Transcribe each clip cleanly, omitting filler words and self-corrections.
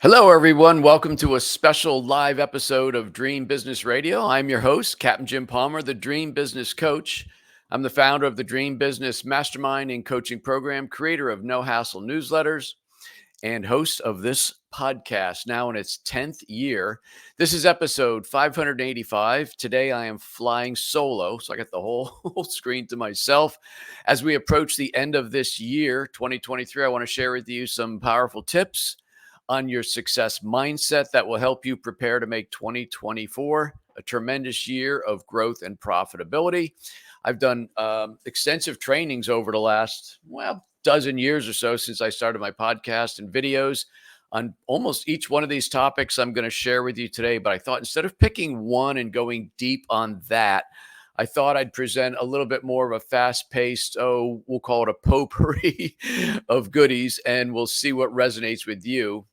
Hello, everyone. Welcome to a special live episode of Dream Business Radio. I'm your host, Captain Jim Palmer, the Dream Business Coach. I'm the founder of the Dream Business Mastermind and Coaching Program, creator of No Hassle newsletters, and host of this podcast, now in its 10th year. This is episode 585. Today, I am flying solo, so I got the whole screen to myself. As we approach the end of this year, 2023, I want to share with you some powerful tips on your success mindset that will help you prepare to make 2024 a tremendous year of growth and profitability. I've done extensive trainings over the last, dozen years or so since I started my podcast and videos on almost each one of these topics I'm going to share with you today. But I thought instead of picking one and going deep on that, I thought I'd present a little bit more of a fast-paced, we'll call it a potpourri of goodies, and we'll see what resonates with you.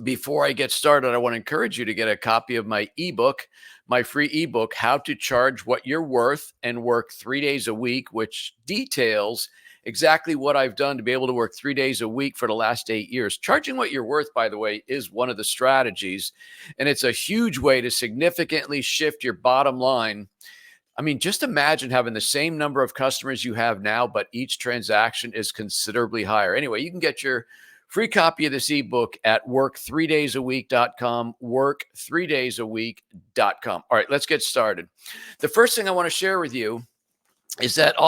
Before I get started, I want to encourage you to get a copy of my ebook, my free ebook, How to Charge What You're Worth and Work 3 days a Week, which details exactly what I've done to be able to work 3 days a week for the last 8 years. Charging what you're worth, by the way, is one of the strategies, and it's a huge way to significantly shift your bottom line. I mean, just imagine having the same number of customers you have now, but each transaction is considerably higher. Anyway, you can get your free copy of this ebook at work3daysaweek.com, work3daysaweek.com. All right, let's get started. The first thing I want to share with you is that I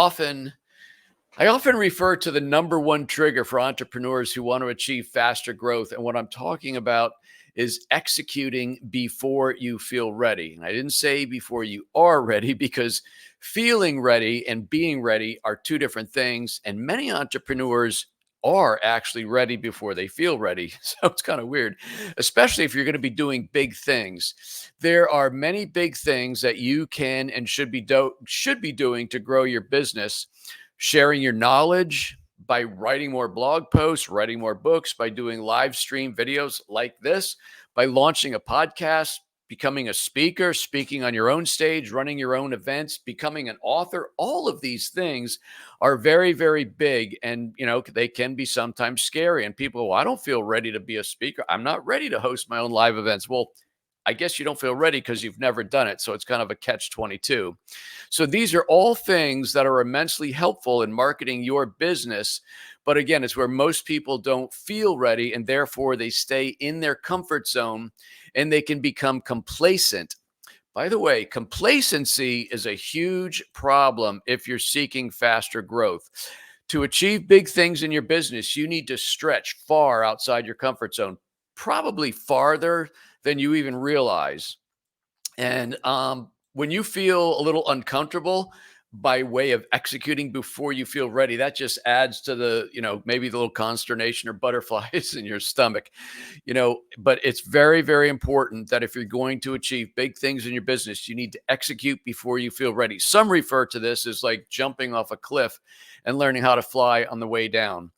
often refer to the number one trigger for entrepreneurs who want to achieve faster growth. And what I'm talking about is executing before you feel ready. And I didn't say before you are ready, because feeling ready and being ready are two different things. And many entrepreneurs are actually ready before they feel ready. So it's kind of weird, especially if you're going to be doing big things. There are many big things that you can and should be doing to grow your business, sharing your knowledge by writing more blog posts, writing more books, by doing live stream videos like this, by launching a podcast, becoming a speaker, speaking on your own stage, running your own events, becoming an author. All of these things are very, very big. And, they can be sometimes scary. And people go, well, I don't feel ready to be a speaker. I'm not ready to host my own live events. Well, I guess you don't feel ready because you've never done it. So it's kind of a catch-22. So these are all things that are immensely helpful in marketing your business. But again, it's where most people don't feel ready, and therefore they stay in their comfort zone and they can become complacent. By the way, complacency is a huge problem if you're seeking faster growth. To achieve big things in your business, you need to stretch far outside your comfort zone, probably farther than you even realize. And when you feel a little uncomfortable by way of executing before you feel ready, that just adds to maybe the little consternation or butterflies in your stomach, but it's very, very important that if you're going to achieve big things in your business, you need to execute before you feel ready. Some refer to this as like jumping off a cliff and learning how to fly on the way down.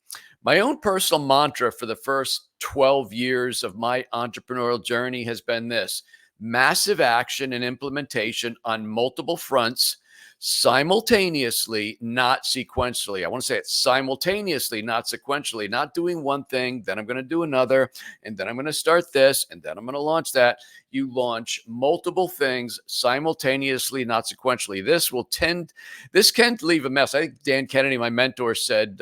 My own personal mantra for the first 12 years of my entrepreneurial journey has been this: massive action and implementation on multiple fronts, simultaneously, not sequentially. I want to say it simultaneously, not sequentially, not doing one thing, then I'm going to do another, and then I'm going to start this, and then I'm going to launch that. You launch multiple things simultaneously, not sequentially. This can leave a mess. I think Dan Kennedy, my mentor, said,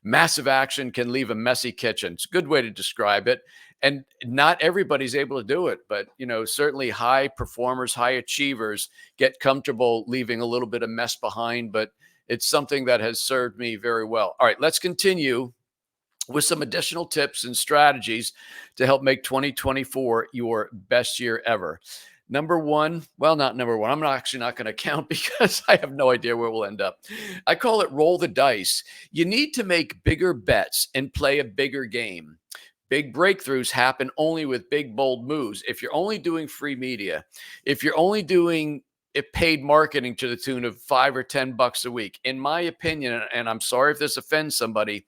massive action can leave a messy kitchen. It's a good way to describe it. And not everybody's able to do it, but certainly high performers, high achievers get comfortable leaving a little bit of mess behind, but it's something that has served me very well. All right, let's continue with some additional tips and strategies to help make 2024 your best year ever. Number one, well, not number one. I'm actually not going to count because I have no idea where we'll end up. I call it roll the dice. You need to make bigger bets and play a bigger game. Big breakthroughs happen only with big, bold moves. If you're only doing free media, if you're only doing paid marketing to the tune of $5 or $10 a week, in my opinion, and I'm sorry if this offends somebody,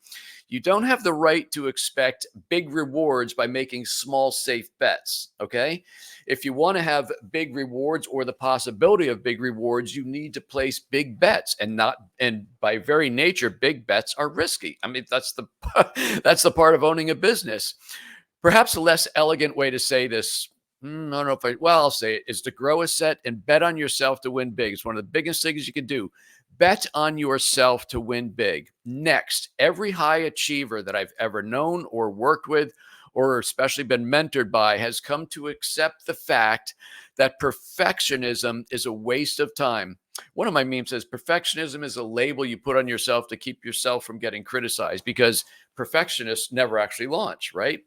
you don't have the right to expect big rewards by making small, safe bets, okay? If you want to have big rewards or the possibility of big rewards, you need to place big bets, and by very nature, big bets are risky. I mean, that's the part of owning a business. Perhaps a less elegant way to say this, I don't know if I'll say it, is to grow a set and bet on yourself to win big. It's one of the biggest things you can do. Bet on yourself to win big. Next, every high achiever that I've ever known or worked with, or especially been mentored by, has come to accept the fact that perfectionism is a waste of time. One of my memes says perfectionism is a label you put on yourself to keep yourself from getting criticized, because perfectionists never actually launch, right?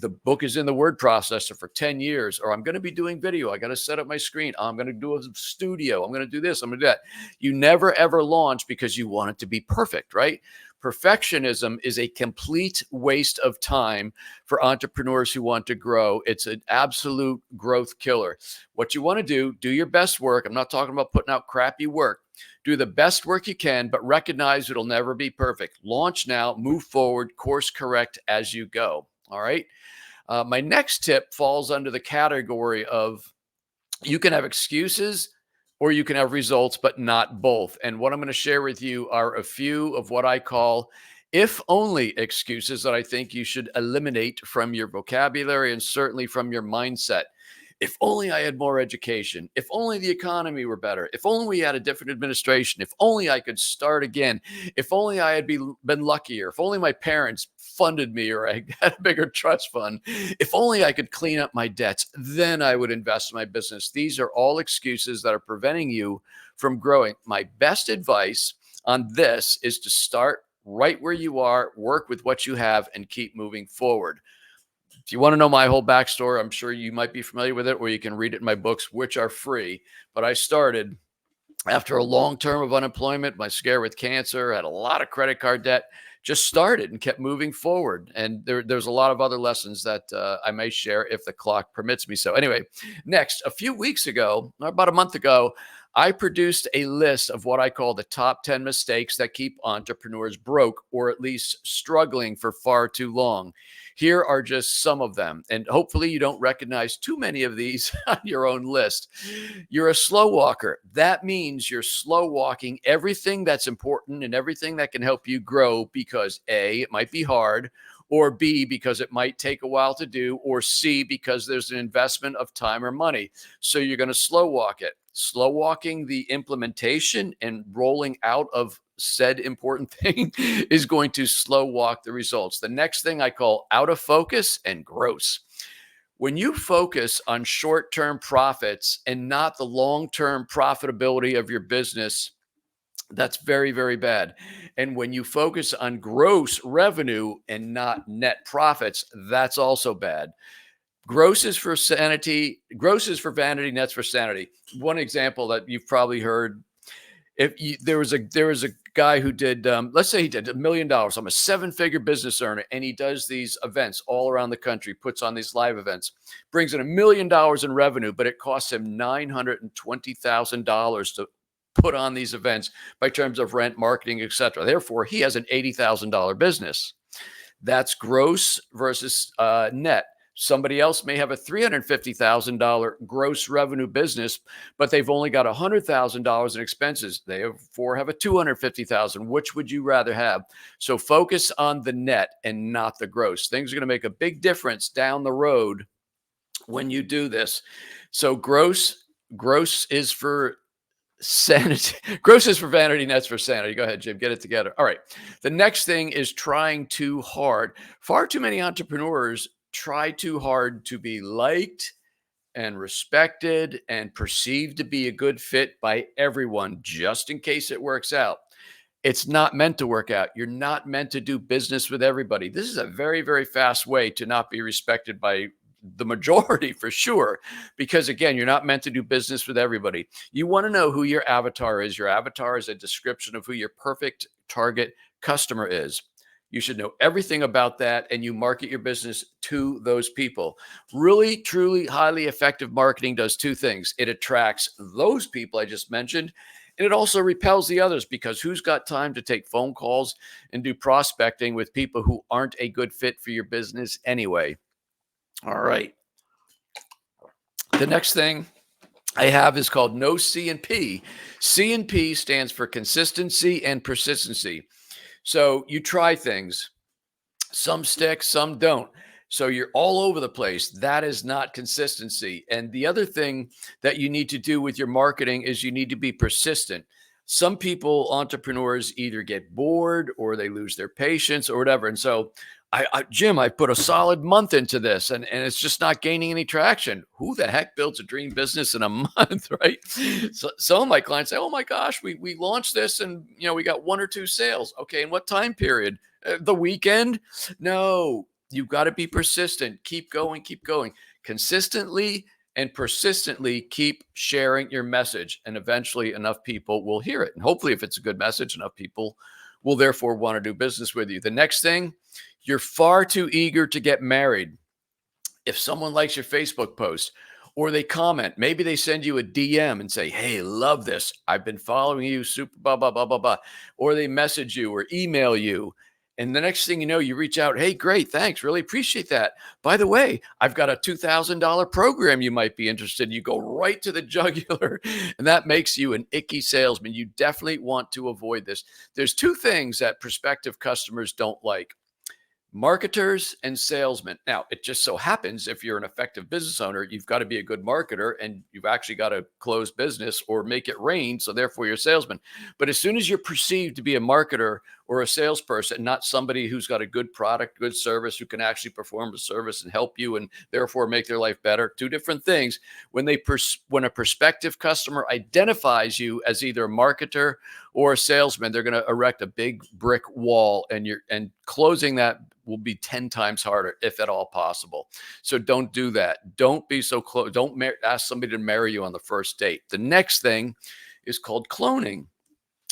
The book is in the word processor for 10 years, or I'm going to be doing video. I got to set up my screen. I'm going to do a studio. I'm going to do this. I'm going to do that. You never ever launch because you want it to be perfect, right? Perfectionism is a complete waste of time for entrepreneurs who want to grow. It's an absolute growth killer. What you want to do your best work. I'm not talking about putting out crappy work. Do the best work you can, but recognize it'll never be perfect. Launch now, move forward, course correct as you go. All right. My next tip falls under the category of you can have excuses or you can have results, but not both. And what I'm going to share with you are a few of what I call if only excuses that I think you should eliminate from your vocabulary and certainly from your mindset. If only I had more education. If only the economy were better. If only we had a different administration. If only I could start again. If only I had been luckier. If only my parents funded me or I had a bigger trust fund. If only I could clean up my debts, then I would invest in my business. These are all excuses that are preventing you from growing. My best advice on this is to start right where you are, work with what you have, and keep moving forward. If you want to know my whole backstory, I'm sure you might be familiar with it, or you can read it in my books, which are free. But I started after a long term of unemployment, my scare with cancer, had a lot of credit card debt, just started and kept moving forward. And there's a lot of other lessons that I may share if the clock permits me. So anyway, next, a few weeks ago, about a month ago, I produced a list of what I call the top 10 mistakes that keep entrepreneurs broke, or at least struggling for far too long. Here are just some of them. And hopefully you don't recognize too many of these on your own list. You're a slow walker. That means you're slow walking everything that's important and everything that can help you grow because A, it might be hard, or B, because it might take a while to do, or C, because there's an investment of time or money. So you're going to slow walk it. Slow walking the implementation and rolling out of said important thing is going to slow walk the results. The next thing I call out of focus and gross. When you focus on short-term profits and not the long-term profitability of your business, that's very, very bad. And when you focus on gross revenue and not net profits, that's also bad. Gross is for sanity. Gross is for vanity. Net's for sanity. One example that you've probably heard: there was a guy who did, let's say he did $1 million. I'm a 7-figure business owner, and he does these events all around the country, puts on these live events, brings in $1 million in revenue, but it costs him $920,000 to put on these events by terms of rent, marketing, etc. Therefore, he has an $80,000 business. That's gross versus net. Somebody else may have a $350,000 gross revenue business, but they've only got $100,000 in expenses. They therefore have a $250,000. Which would you rather have? So focus on the net and not the gross. Things are going to make a big difference down the road when you do this. So gross is for sanity. Gross is for vanity, net's for sanity. Go ahead, Jim, get it together. All right. The next thing is trying too hard. Far too many entrepreneurs try too hard to be liked and respected and perceived to be a good fit by everyone, just in case it works out. It's not meant to work out. You're not meant to do business with everybody. This is a very, very fast way to not be respected by the majority, for sure, because again, you're not meant to do business with everybody. You want to know who your avatar is. Your avatar is a description of who your perfect target customer is. You should know everything about that, and you market your business to those people. Really, truly, highly effective marketing does two things. It attracts those people I just mentioned, and it also repels the others, because who's got time to take phone calls and do prospecting with people who aren't a good fit for your business anyway? All right. The next thing I have is called no C and P. C and P stands for consistency and persistency. So you try things. Some stick, some don't. So you're all over the place. That is not consistency. And the other thing that you need to do with your marketing is you need to be persistent. Some people, entrepreneurs, either get bored or they lose their patience or whatever. And so Jim, I put a solid month into this and it's just not gaining any traction. Who the heck builds a dream business in a month, right? So some of my clients say, oh my gosh, we launched this and we got one or two sales. Okay, in what time period? The weekend? No, you've got to be persistent. Keep going, keep going. Consistently and persistently keep sharing your message. And eventually enough people will hear it. And hopefully, if it's a good message, enough people will therefore want to do business with you. The next thing, you're far too eager to get married. If someone likes your Facebook post or they comment, maybe they send you a DM and say, hey, love this. I've been following you, super blah, blah, blah, blah, blah. Or they message you or email you. And the next thing you know, you reach out, hey, great, thanks, really appreciate that. By the way, I've got a $2,000 program you might be interested in. You go right to the jugular, and that makes you an icky salesman. You definitely want to avoid this. There's two things that prospective customers don't like: marketers and salesmen. Now, it just so happens if you're an effective business owner, you've got to be a good marketer and you've actually got to close business or make it rain. So therefore you're a salesman. But as soon as you're perceived to be a marketer or a salesperson, not somebody who's got a good product, good service, who can actually perform a service and help you and therefore make their life better, two different things. When when a prospective customer identifies you as either a marketer or a salesman, they're going to erect a big brick wall, and closing that will be 10 times harder, if at all possible. So don't do that. Don't be so close. Don't ask somebody to marry you on the first date. The next thing is called cloning.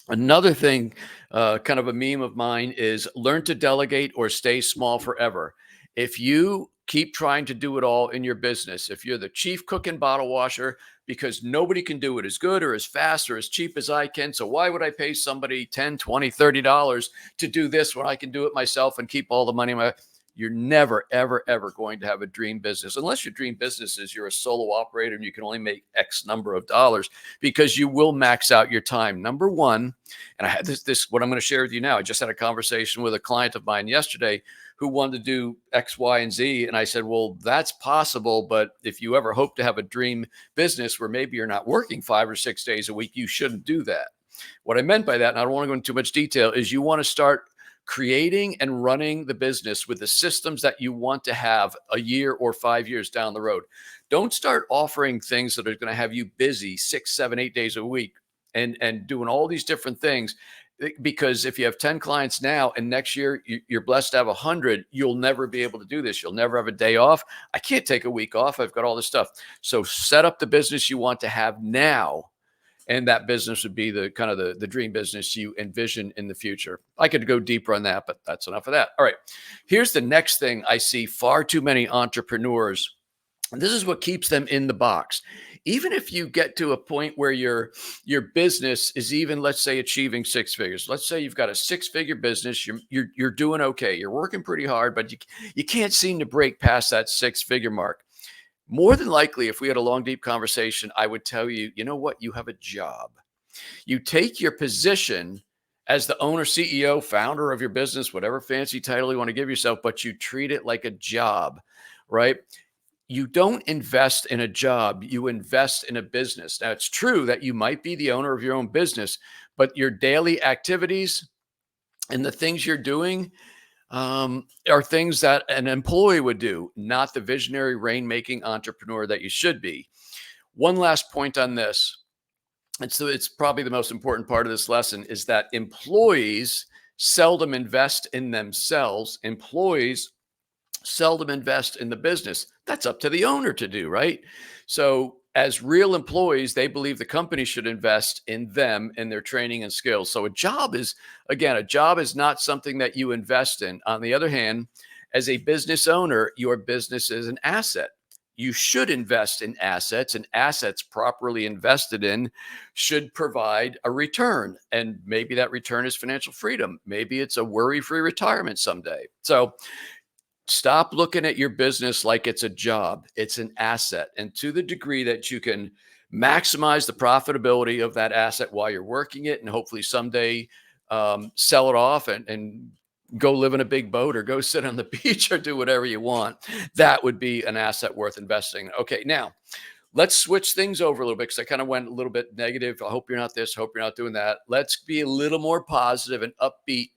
Another thing, kind of a meme of mine, is learn to delegate or stay small forever. If you keep trying to do it all in your business, if you're the chief cook and bottle washer, because nobody can do it as good or as fast or as cheap as I can, so why would I pay somebody 10, 20, $30 to do this when I can do it myself and keep all the money? You're never, ever, ever going to have a dream business, unless your dream business is you're a solo operator and you can only make X number of dollars, because you will max out your time. Number one, and I had this what I'm going to share with you now. I just had a conversation with a client of mine yesterday who wanted to do X, Y, and Z. And I said, well, that's possible. But if you ever hope to have a dream business where maybe you're not working 5 or 6 days a week, you shouldn't do that. What I meant by that, and I don't want to go into too much detail, is you want to start creating and running the business with the systems that you want to have a year or 5 years down the road. Don't start offering things that are going to have you busy 6, 7, 8 days a week and doing all these different things. Because if you have 10 clients now and next year you're blessed to have 100, you'll never be able to do this. You'll never have a day off. I can't take a week off. I've got all this stuff. So set up the business you want to have now. And that business would be the kind of the dream business you envision in the future. I could go deeper on that, but that's enough of that. All right. Here's the next thing I see far too many entrepreneurs, and this is what keeps them in the box. Even if you get to a point where your business is even, let's say, achieving 6 figures. Let's say you've got a 6-figure business. You're doing okay. You're working pretty hard, but you can't seem to break past that 6-figure mark. More than likely, if we had a long, deep conversation, I would tell you, you know what? You have a job. You take your position as the owner, CEO, founder of your business, whatever fancy title you want to give yourself, but you treat it like a job, right? You don't invest in a job, you invest in a business. Now, it's true that you might be the owner of your own business, but your daily activities and the things you're doing are things that an employee would do, not the visionary rainmaking entrepreneur that you should be. One last point on this, and so it's probably the most important part of this lesson, is that employees seldom invest in themselves. Employees seldom invest in the business. That's up to the owner to do, right? So as real employees, they believe the company should invest in them and their training and skills. So a job is not something that you invest in. On the other hand, as a business owner, your business is an asset. You should invest in assets, and assets properly invested in should provide a return. And maybe that return is financial freedom. Maybe it's a worry-free retirement someday. So stop looking at your business like it's a job. It's an asset. And to the degree that you can maximize the profitability of that asset while you're working it, and hopefully someday sell it off and go live in a big boat or go sit on the beach or do whatever you want. That would be an asset worth investing. Okay, now let's switch things over a little bit because I kind of went a little bit negative. I hope you're not this, hope you're not doing that. Let's be a little more positive and upbeat,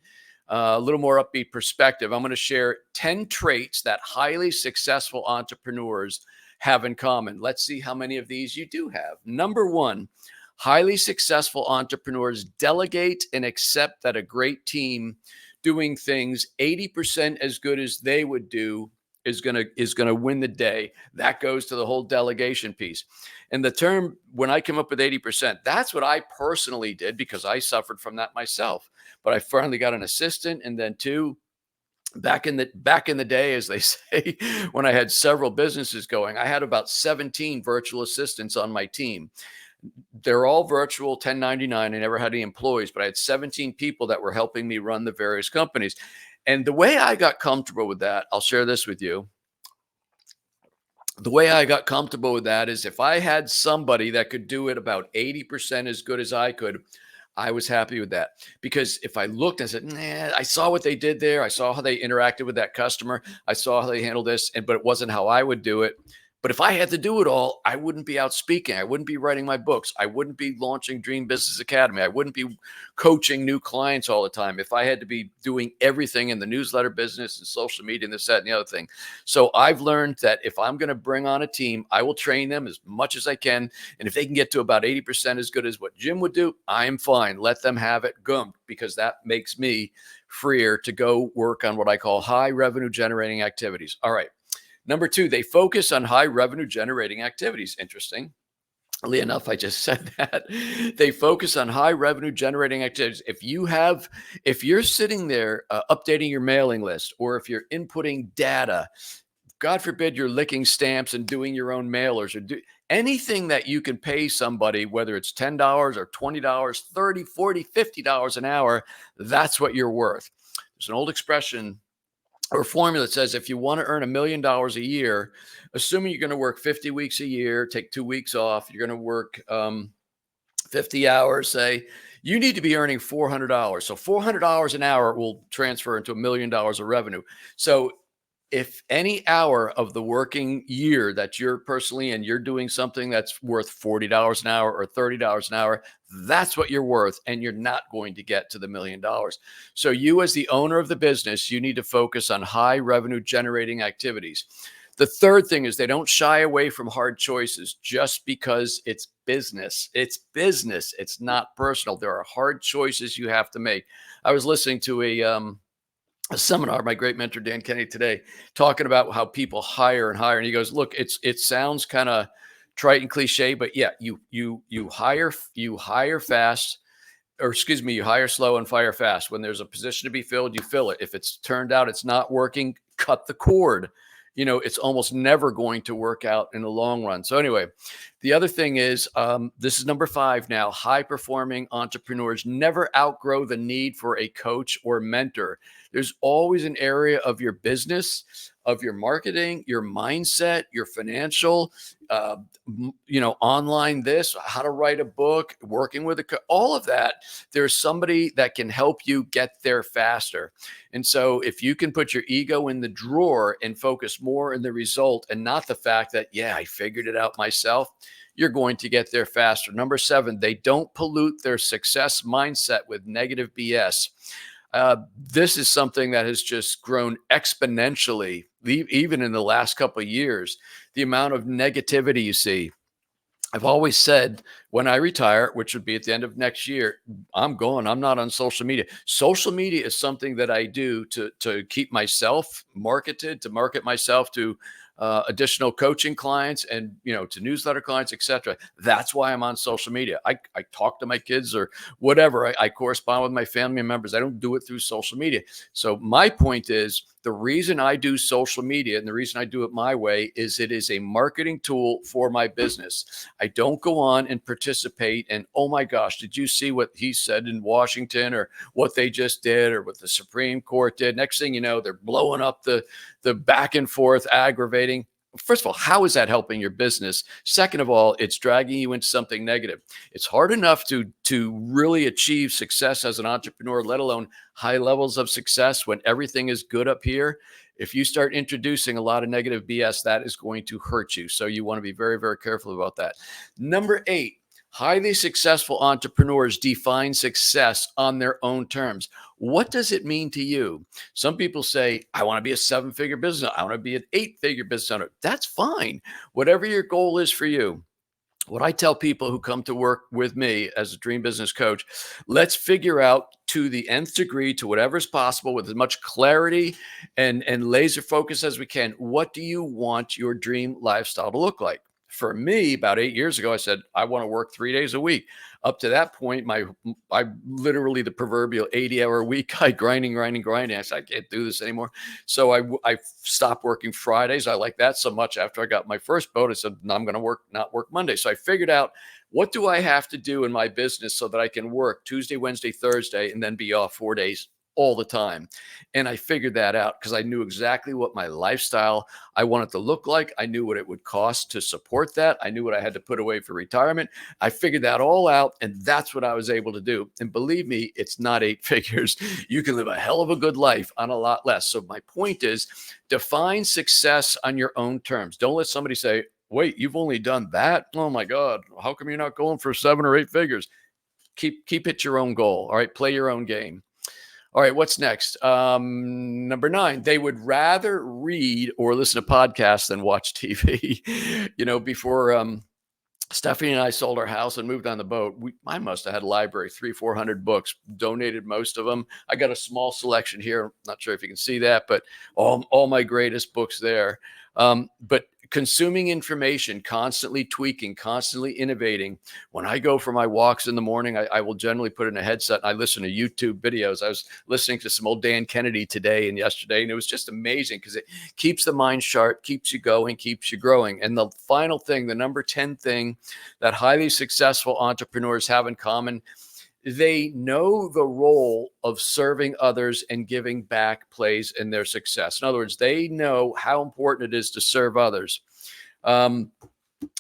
a little more upbeat perspective. I'm going to share 10 traits that highly successful entrepreneurs have in common. Let's see how many of these you do have. Number one, highly successful entrepreneurs delegate and accept that a great team doing things 80% as good as they would do is gonna win the day. That goes to the whole delegation piece. And the term, when I came up with 80%, that's what I personally did because I suffered from that myself. But I finally got an assistant, and then two, back in the day, as they say, when I had several businesses going, I had about 17 virtual assistants on my team. They're all virtual 1099. I never had any employees, but I had 17 people that were helping me run the various companies. And the way I got comfortable with that, I'll share this with you. The way I got comfortable with that is if I had somebody that could do it about 80% as good as I could, I was happy with that. Because if I looked and said, nah, I saw what they did there. I saw how they interacted with that customer. I saw how they handled this, but it wasn't how I would do it. But if I had to do it all, I wouldn't be out speaking. I wouldn't be writing my books. I wouldn't be launching Dream Business Academy. I wouldn't be coaching new clients all the time if I had to be doing everything in the newsletter business and social media and this, that, and the other thing. So I've learned that if I'm going to bring on a team, I will train them as much as I can. And if they can get to about 80% as good as what Jim would do, I am fine. Let them have it, because that makes me freer to go work on what I call high revenue generating activities. All right. Number two, they focus on high revenue generating activities. Interestingly enough, I just said that. They focus on high revenue generating activities. If you're sitting there updating your mailing list, or if you're inputting data, God forbid you're licking stamps and doing your own mailers, or anything that you can pay somebody, whether it's $10 or $20, $30, $40, $50 an hour, that's what you're worth. There's an old expression or formula that says if you want to earn $1 million a year, assuming you're going to work 50 weeks a year, take 2 weeks off, you're going to work 50 hours, say, you need to be earning $400. So $400 an hour will transfer into $1 million of revenue. So if any hour of the working year that you're personally in, you're doing something that's worth $40 an hour or $30 an hour, that's what you're worth. And you're not going to get to the $1 million. So you, as the owner of the business, you need to focus on high revenue generating activities. The third thing is they don't shy away from hard choices just because it's business. It's business. It's not personal. There are hard choices you have to make. I was listening to a seminar, my great mentor Dan Kennedy today, talking about how people hire and hire, and he goes, "Look, it sounds kind of trite and cliche, but yeah, you hire fast, or excuse me, you hire slow and fire fast. When there's a position to be filled, you fill it. If it's turned out it's not working, cut the cord. It's almost never going to work out in the long run." So anyway, the other thing is, this is number 5 now. High performing entrepreneurs never outgrow the need for a coach or mentor. There's always an area of your business, of your marketing, your mindset, your financial, online this, how to write a book, working with all of that. There's somebody that can help you get there faster. And so if you can put your ego in the drawer and focus more on the result and not the fact that, yeah, I figured it out myself, you're going to get there faster. Number 7, they don't pollute their success mindset with negative BS. This is something that has just grown exponentially, even in the last couple of years, the amount of negativity you see. I've always said when I retire, which would be at the end of next year, I'm going. I'm not on social media. Social media is something that I do to keep myself marketed, to market myself to additional coaching clients and, to newsletter clients, etc. That's why I'm on social media. I talk to my kids or whatever. I correspond with my family members. I don't do it through social media. So my point is, the reason I do social media and the reason I do it my way is it is a marketing tool for my business. I don't go on and participate and, oh my gosh, did you see what he said in Washington, or what they just did, or what the Supreme Court did? Next thing you know, they're blowing up the back and forth, aggravating. First of all, how is that helping your business? Second of all, it's dragging you into something negative. It's hard enough to really achieve success as an entrepreneur, let alone high levels of success when everything is good up here. If you start introducing a lot of negative BS, that is going to hurt you. So you want to be very, very careful about that. Number 8, highly successful entrepreneurs define success on their own terms. What does it mean to you? Some people say, I want to be a 7-figure business. I want to be an 8-figure business owner. That's fine. Whatever your goal is for you. What I tell people who come to work with me as a dream business coach, let's figure out to the nth degree, to whatever's possible, with as much clarity and laser focus as we can. What do you want your dream lifestyle to look like? For me, about 8 years ago, I said, I want to work 3 days a week. Up to that point, I literally the proverbial 80-hour week guy, grinding. I said, I can't do this anymore. So I stopped working Fridays. I like that so much. After I got my first boat, I said, no, I'm going to not work Monday. So I figured out, what do I have to do in my business so that I can work Tuesday, Wednesday, Thursday, and then be off 4 days all the time? And I figured that out because I knew exactly what my lifestyle I wanted to look like. I knew what it would cost to support that. I knew what I had to put away for retirement. I figured that all out, and that's what I was able to do. And believe me, it's not 8 figures. You can live a hell of a good life on a lot less. So my point is, define success on your own terms. Don't let somebody say, wait, you've only done that? Oh my God, how come you're not going for 7 or 8 figures? Keep it your own goal. All right, play your own game. All right, what's next? Number 9, they would rather read or listen to podcasts than watch TV. Before Stephanie and I sold our house and moved on the boat, I must have had a library, 300-400 books, donated most of them. I got a small selection here. Not sure if you can see that, but all my greatest books there. But consuming information, constantly tweaking, constantly innovating. When I go for my walks in the morning, I will generally put in a headset and I listen to YouTube videos. I was listening to some old Dan Kennedy today and yesterday, and it was just amazing because it keeps the mind sharp, keeps you going, keeps you growing. And the final thing, the number 10 thing that highly successful entrepreneurs have in common, they know the role of serving others and giving back plays in their success. In other words, they know how important it is to serve others.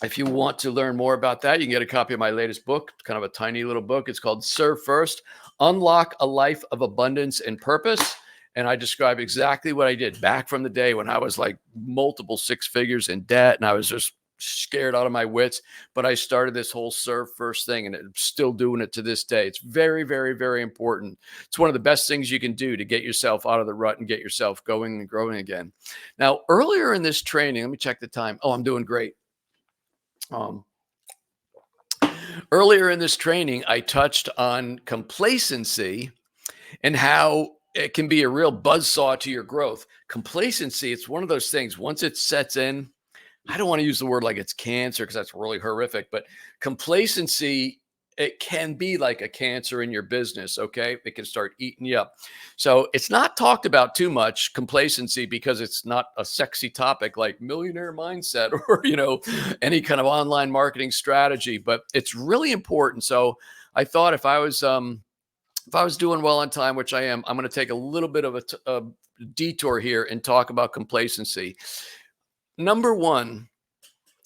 If you want to learn more about that, you can get a copy of my latest book, kind of a tiny little book. It's called Serve First, Unlock a Life of Abundance and Purpose. And I describe exactly what I did back from the day when I was like multiple 6 figures in debt and I was just scared out of my wits. But I started this whole serve first thing and I'm still doing it to this day. It's very, very, very important. It's one of the best things you can do to get yourself out of the rut and get yourself going and growing again. Now, earlier in this training, let me check the time. Oh, I'm doing great. Earlier in this training, I touched on complacency and how it can be a real buzzsaw to your growth. Complacency, it's one of those things, once it sets in, I don't want to use the word like it's cancer because that's really horrific, but complacency, it can be like a cancer in your business. Okay. It can start eating you up. So it's not talked about too much, complacency, because it's not a sexy topic like millionaire mindset or, any kind of online marketing strategy, but it's really important. So I thought if I was doing well on time, which I am, I'm going to take a little bit of a detour here and talk about complacency. Number 1,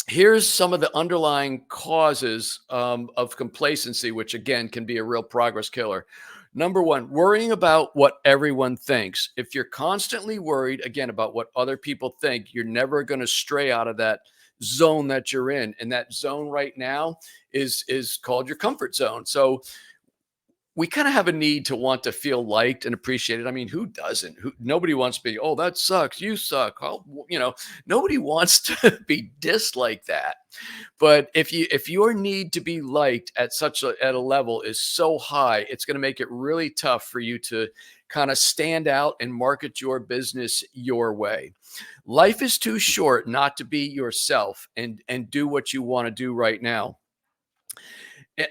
here's some of the underlying causes of complacency, which again can be a real progress killer. Number 1, worrying about what everyone thinks. If you're constantly worried, again, about what other people think, you're never going to stray out of that zone that you're in. And that zone right now is called your comfort zone. So we kind of have a need to want to feel liked and appreciated. I mean, who doesn't? Nobody wants to be, oh, that sucks. You suck. Oh, nobody wants to be dissed like that. But if your need to be liked at a level is so high, it's going to make it really tough for you to kind of stand out and market your business your way. Life is too short not to be yourself and do what you want to do right now.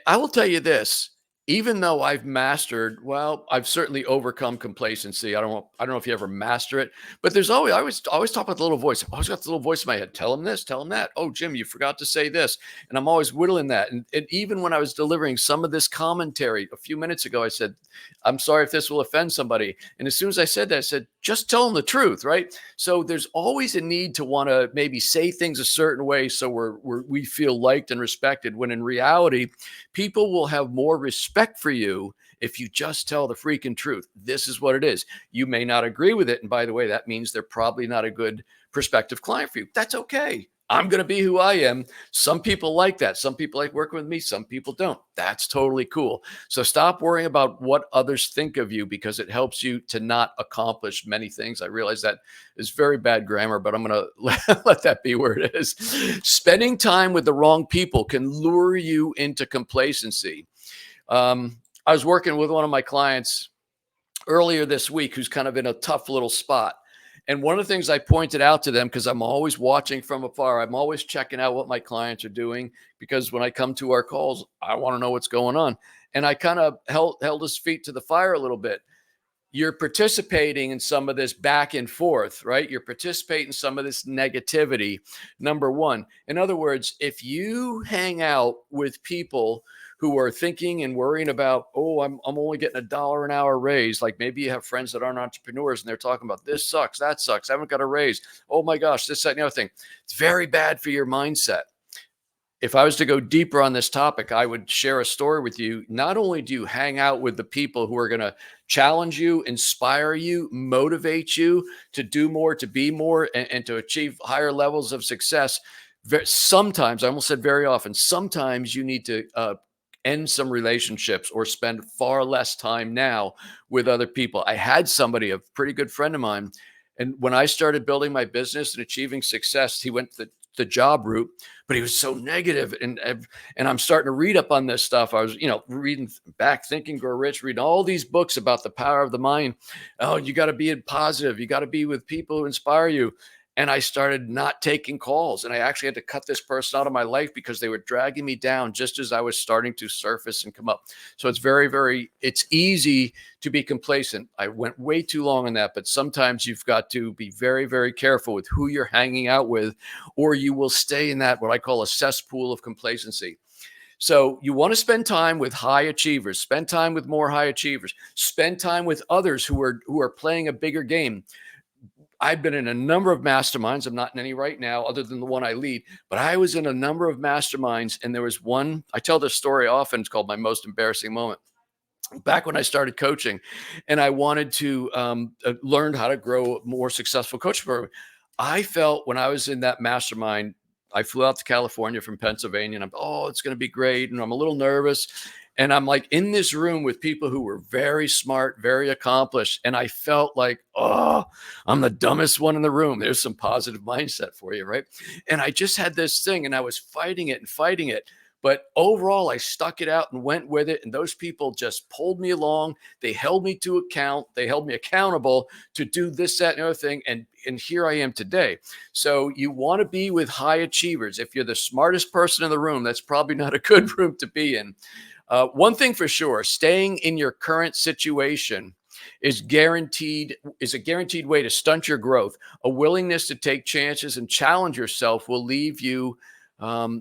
I will tell you this. even though I've mastered, well, I've certainly overcome complacency. I don't know if you ever master it, but there's always, I always talk about the little voice. I've always got the little voice in my head. Tell him this, tell him that. Oh, Jim, you forgot to say this. And I'm always whittling that. And even when I was delivering some of this commentary a few minutes ago, I said, I'm sorry if this will offend somebody. And as soon as I said that, I said, just tell them the truth, right? So there's always a need to want to maybe say things a certain way so we feel liked and respected, when in reality, people will have more respect for you if you just tell the freaking truth. This is what it is. You may not agree with it. And by the way, that means they're probably not a good prospective client for you. That's okay. I'm going to be who I am. Some people like that. Some people like working with me. Some people don't. That's totally cool. So stop worrying about what others think of you, because it helps you to not accomplish many things. I realize that is very bad grammar, but I'm going to let that be where it is. Spending time with the wrong people can lure you into complacency. I was working with one of my clients earlier this week who's kind of in a tough little spot. And one of the things I pointed out to them, because I'm always watching from afar, I'm always checking out what my clients are doing, because when I come to our calls, I want to know what's going on. And I kind of held his feet to the fire a little bit. You're participating in some of this back and forth, right? You're participating in some of this negativity. Number one, in other words, if you hang out with people who are thinking and worrying about, oh, I'm only getting $1 an hour raise. Like maybe you have friends that aren't entrepreneurs and they're talking about this sucks, that sucks, I haven't got a raise. Oh my gosh, this, that, and the other thing. It's very bad for your mindset. If I was to go deeper on this topic, I would share a story with you. Not only do you hang out with the people who are going to challenge you, inspire you, motivate you to do more, to be more, and to achieve higher levels of success. Sometimes, I almost said very often, sometimes you need to end some relationships or spend far less time now with other people. I had somebody, a pretty good friend of mine, and when I started building my business and achieving success, he went the job route, but he was so negative. And I'm starting to read up on this stuff. I was, reading back, Think and Grow Rich, reading all these books about the power of the mind. Oh, you got to be positive. You got to be with people who inspire you. And I started not taking calls. And I actually had to cut this person out of my life because they were dragging me down just as I was starting to surface and come up. So it's it's easy to be complacent. I went way too long on that, but sometimes you've got to be very, very careful with who you're hanging out with, or you will stay in that, what I call a cesspool of complacency. So you want to spend time with high achievers, spend time with more high achievers, spend time with others who are playing a bigger game. I've been in a number of masterminds. I'm not in any right now other than the one I lead, but I was in a number of masterminds. And there was one, I tell this story often. It's called My Most Embarrassing Moment. Back when I started coaching and I wanted to learn how to grow a more successful coaching program, I felt when I was in that mastermind, I flew out to California from Pennsylvania and it's going to be great. And I'm a little nervous. And I'm like in this room with people who were very smart, very accomplished. And I felt like, I'm the dumbest one in the room. There's some positive mindset for you, right? And I just had this thing and I was fighting it and fighting it. But overall, I stuck it out and went with it. And those people just pulled me along. They held me to account. They held me accountable to do this, that, and the other thing. And here I am today. So you want to be with high achievers. If you're the smartest person in the room, that's probably not a good room to be in. One thing for sure, staying in your current situation is a guaranteed way to stunt your growth. A willingness to take chances and challenge yourself will leave you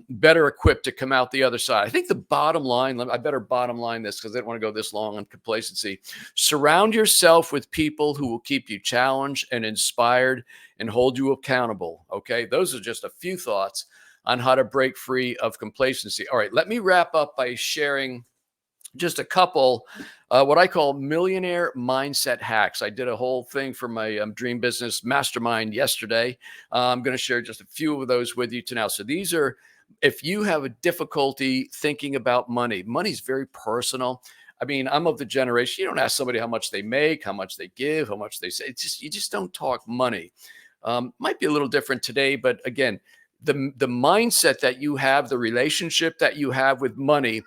better equipped to come out the other side. I think the bottom line, I better bottom line this because I don't want to go this long on complacency. Surround yourself with people who will keep you challenged and inspired and hold you accountable. Okay. Those are just a few thoughts on how to break free of complacency. All right. Let me wrap up by sharing just a couple, what I call millionaire mindset hacks. I did a whole thing for my dream business mastermind yesterday. I'm going to share just a few of those with you tonight. So these are, if you have a difficulty thinking about money, money's very personal. I mean, I'm of the generation, you don't ask somebody how much they make, how much they give, how much they say. You just don't talk money. Might be a little different today, but again, the mindset that you have, the relationship that you have with money,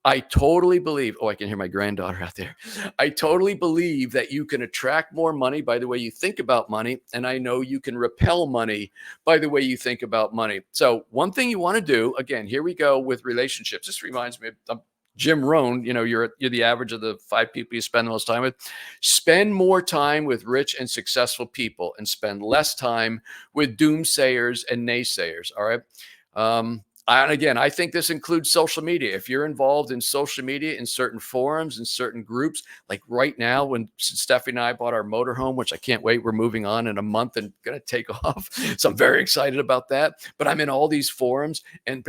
I totally believe, I can hear my granddaughter out there. I totally believe that you can attract more money by the way you think about money. And I know you can repel money by the way you think about money. So one thing you want to do, again, here we go with relationships. This reminds me, I'm Jim Rohn, you're the average of the 5 people you spend the most time with. Spend more time with rich and successful people and spend less time with doomsayers and naysayers. All right. And again, I think this includes social media. If you're involved in social media in certain forums and certain groups, like right now, when Stephanie and I bought our motorhome, which I can't wait, we're moving on in a month and going to take off. So I'm very excited about that. But I'm in all these forums and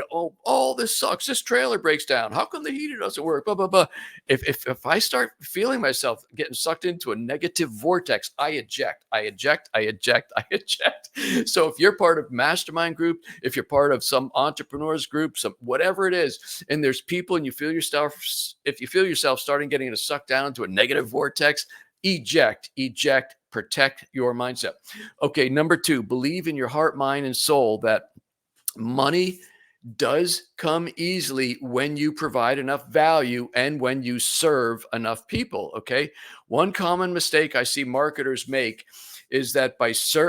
this sucks. This trailer breaks down. How come the heater doesn't work? Blah, blah, blah. If I start feeling myself getting sucked into a negative vortex, I eject, I eject, I eject, I eject. So if you're part of mastermind group, if you're part of some entrepreneurs group, some whatever it is, and there's people and if you feel yourself starting getting to suck down into a negative vortex, eject, eject, protect your mindset. Okay, number 2, believe in your heart, mind, and soul that money does come easily when you provide enough value and when you serve enough people. Okay. One common mistake I see marketers make is that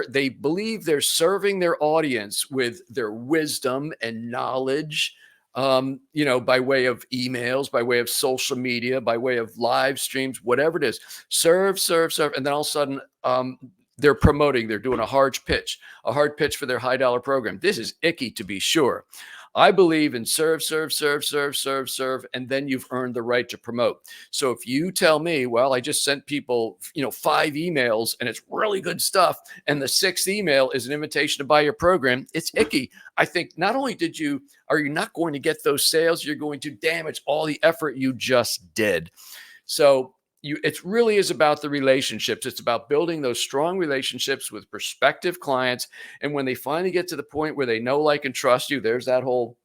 they believe they're serving their audience with their wisdom and knowledge, by way of emails, by way of social media, by way of live streams, whatever it is. Serve, serve, serve. And then all of a sudden, they're doing a hard pitch for their high dollar program. This is icky, to be sure. I believe in serve, serve, serve, serve, serve, serve, and then you've earned the right to promote. So if you tell me, well, I just sent people, 5 emails and it's really good stuff, and the 6th email is an invitation to buy your program, it's icky. I think not only are you not going to get those sales, you're going to damage all the effort you just did. So it really is about the relationships. It's about building those strong relationships with prospective clients. And when they finally get to the point where they know, like, and trust you, there's that whole,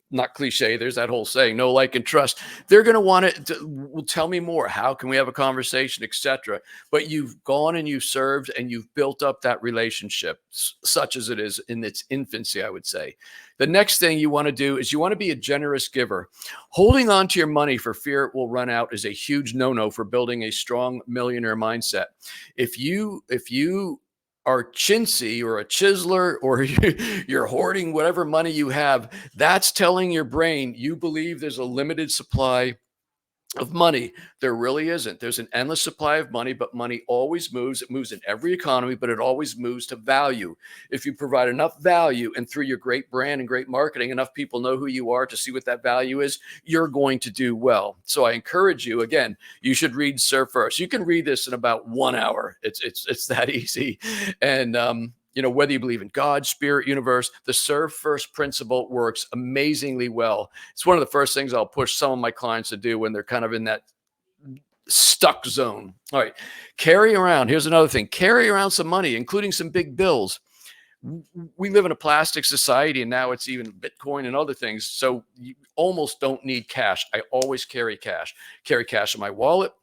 not cliche, there's that whole saying, know, like, and trust. They're going to want well, tell me more. How can we have a conversation, etc. But you've gone and you've served and you've built up that relationship, such as it is in its infancy, I would say. The next thing you want to do is you want to be a generous giver. Holding on to your money for fear it will run out is a huge no-no for building a strong millionaire mindset. If you are chintzy or a chiseler, or you're hoarding whatever money you have, that's telling your brain you believe there's a limited supply of money. There really isn't. There's an endless supply of money, but money always moves. It moves in every economy, but it always moves to value. If you provide enough value, and through your great brand and great marketing, enough people know who you are to see what that value is, you're going to do well. So I encourage you, again, you should read Serve First. You can read this in about 1 hour. It's that easy. And whether you believe in God, spirit, universe, the serve first principle works amazingly well. It's one of the first things I'll push some of my clients to do when they're kind of in that stuck zone. All right. Here's another thing. Carry around some money, including some big bills. We live in a plastic society, and now it's even Bitcoin and other things. So you almost don't need cash. I always carry cash. Carry cash in my wallet.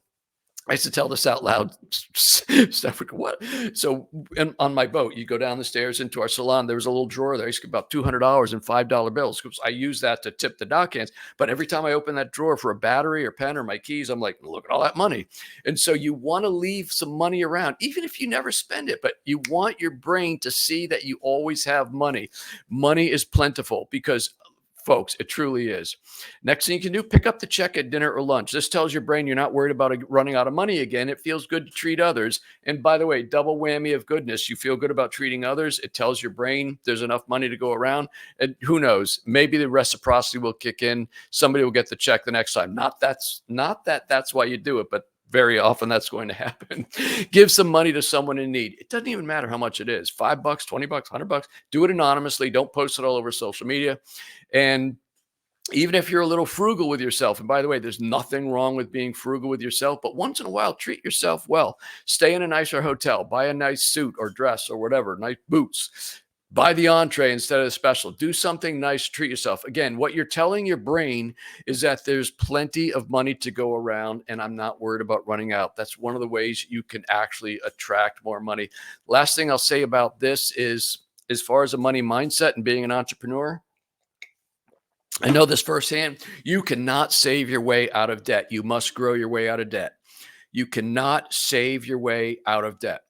I used to tell this out loud. Stuff. What? So on my boat, you go down the stairs into our salon. There was a little drawer there. I used to get about $200 in $5 bills. I use that to tip the dockhands. But every time I open that drawer for a battery or pen or my keys, I'm like, look at all that money. And so you want to leave some money around, even if you never spend it. But you want your brain to see that you always have money. Money is plentiful because, folks, it truly is. Next thing you can do, pick up the check at dinner or lunch. This tells your brain you're not worried about running out of money again. It feels good to treat others. And by the way, double whammy of goodness. You feel good about treating others. It tells your brain there's enough money to go around. And who knows, maybe the reciprocity will kick in. Somebody will get the check the next time. Not that that's why you do it, but very often that's going to happen. Give some money to someone in need. It doesn't even matter how much it is. $5, $20, $100. Do it anonymously. Don't post it all over social media. And even if you're a little frugal with yourself, and by the way, there's nothing wrong with being frugal with yourself, but once in a while, treat yourself well. Stay in a nicer hotel, buy a nice suit or dress or whatever, nice boots. Buy the entree instead of the special. Do something nice to treat yourself. Again, what you're telling your brain is that there's plenty of money to go around, and I'm not worried about running out. That's one of the ways you can actually attract more money. Last thing I'll say about this is, as far as a money mindset and being an entrepreneur, I know this firsthand. You cannot save your way out of debt. You must grow your way out of debt. You cannot save your way out of debt.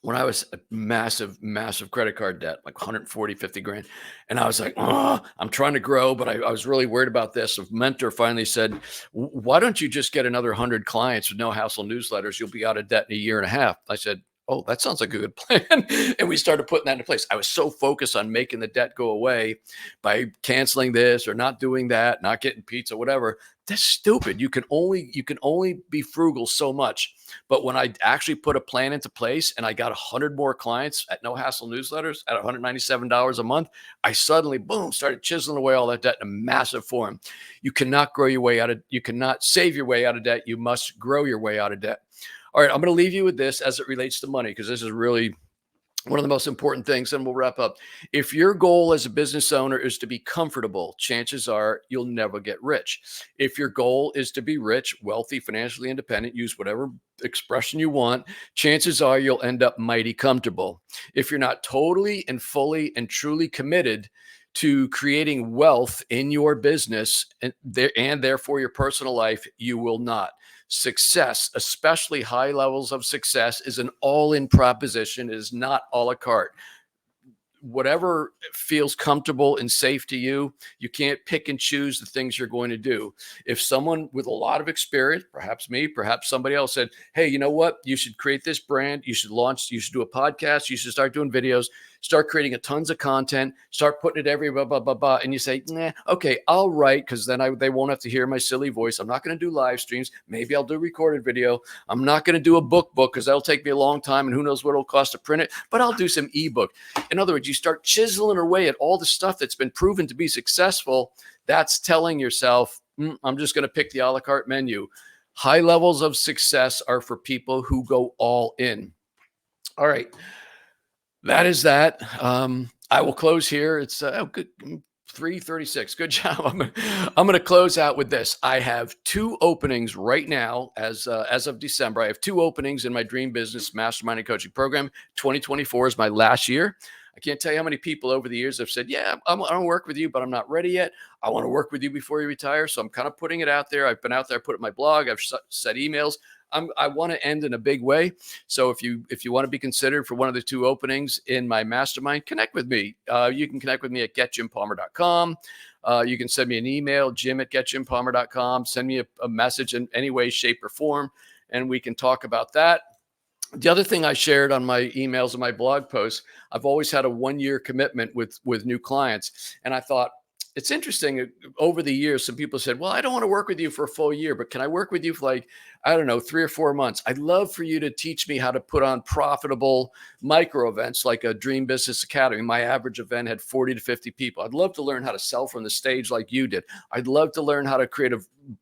when I was a massive, massive credit card debt, like 140, 50 grand. And I was like, oh, I'm trying to grow, but I was really worried about this. A mentor finally said, why don't you just get another 100 clients with no hassle newsletters? You'll be out of debt in a year and a half. I said, oh, that sounds like a good plan. And we started putting that into place. I was so focused on making the debt go away by canceling this or not doing that, not getting pizza, whatever. That's stupid. You can only be frugal so much. But when I actually put a plan into place and I got 100 more clients at no hassle newsletters at $197 a month, I suddenly, boom, started chiseling away all that debt in a massive form. You cannot save your way out of debt. You must grow your way out of debt. All right, I'm going to leave you with this as it relates to money, because this is really one of the most important things, and we'll wrap up. If your goal as a business owner is to be comfortable, chances are you'll never get rich. If your goal is to be rich, wealthy, financially independent, use whatever expression you want, chances are you'll end up mighty comfortable. If you're not totally and fully and truly committed to creating wealth in your business and therefore your personal life, you will not. Success, especially high levels of success, is an all-in proposition. It is not a la carte. Whatever feels comfortable and safe to you, you can't pick and choose the things you're going to do. If someone with a lot of experience, perhaps me, perhaps somebody else, said, hey, you know what? You should create this brand. You should do a podcast. You should start doing videos, start creating a tons of content, start putting it everywhere, blah, blah, blah. And you say, nah, okay, I'll write, because then they won't have to hear my silly voice. I'm not going to do live streams. Maybe I'll do recorded video. I'm not going to do a book because that'll take me a long time and who knows what it'll cost to print it, but I'll do some ebook. In other words, you start chiseling away at all the stuff that's been proven to be successful. That's telling yourself, I'm just going to pick the a la carte menu. High levels of success are for people who go all in. All right. That is that. I will close here. It's good. 3:36. Good job. I'm going to close out with this. I have 2 openings right now as of December. I have 2 openings in my Dream Business Mastermind and Coaching Program. 2024 is my last year. I can't tell you how many people over the years have said, yeah, I want to work with you, but I'm not ready yet. I want to work with you before you retire. So I'm kind of putting it out there. I've been out there, put it in my blog. I've sent emails. I want to end in a big way. So if you want to be considered for one of the 2 openings in my mastermind, connect with me. You can connect with me at getjimpalmer.com. You can send me an email, jim@getjimpalmer.com. Send me a message in any way, shape, or form, and we can talk about that. The other thing I shared on my emails and my blog posts, I've always had a 1-year commitment with new clients. And I thought, it's interesting. Over the years, some people said, well, I don't want to work with you for a full year, but can I work with you for, like, I don't know, 3 or 4 months? I'd love for you to teach me how to put on profitable micro events like a Dream Business Academy. My average event had 40 to 50 people. I'd love to learn how to sell from the stage like you did. I'd love to learn how to create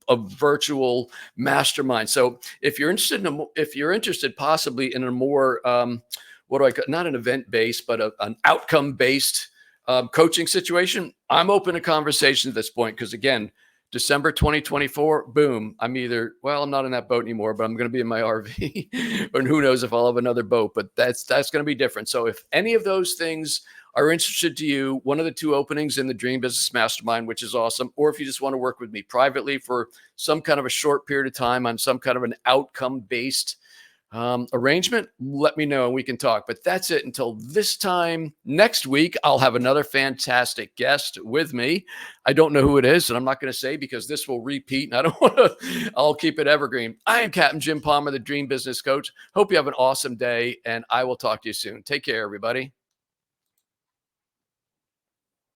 a virtual mastermind. So if you're interested possibly in a more, not an event based, but an outcome based coaching situation, I'm open to conversation at this point, because again, December 2024, boom, I'm not in that boat anymore, but I'm going to be in my RV, and who knows if I'll have another boat, but that's going to be different. So if any of those things are interested to you, one of the 2 openings in the Dream Business Mastermind, which is awesome, or if you just want to work with me privately for some kind of a short period of time on some kind of an outcome-based arrangement, let me know and we can talk. But that's it until this time next week. I'll have another fantastic guest with me. I don't know who it is, and I'm not going to say, because this will repeat, and I don't want to. I'll keep it evergreen. I am Captain Jim Palmer, the Dream Business Coach. Hope you have an awesome day, and I will talk to you soon. Take care, everybody.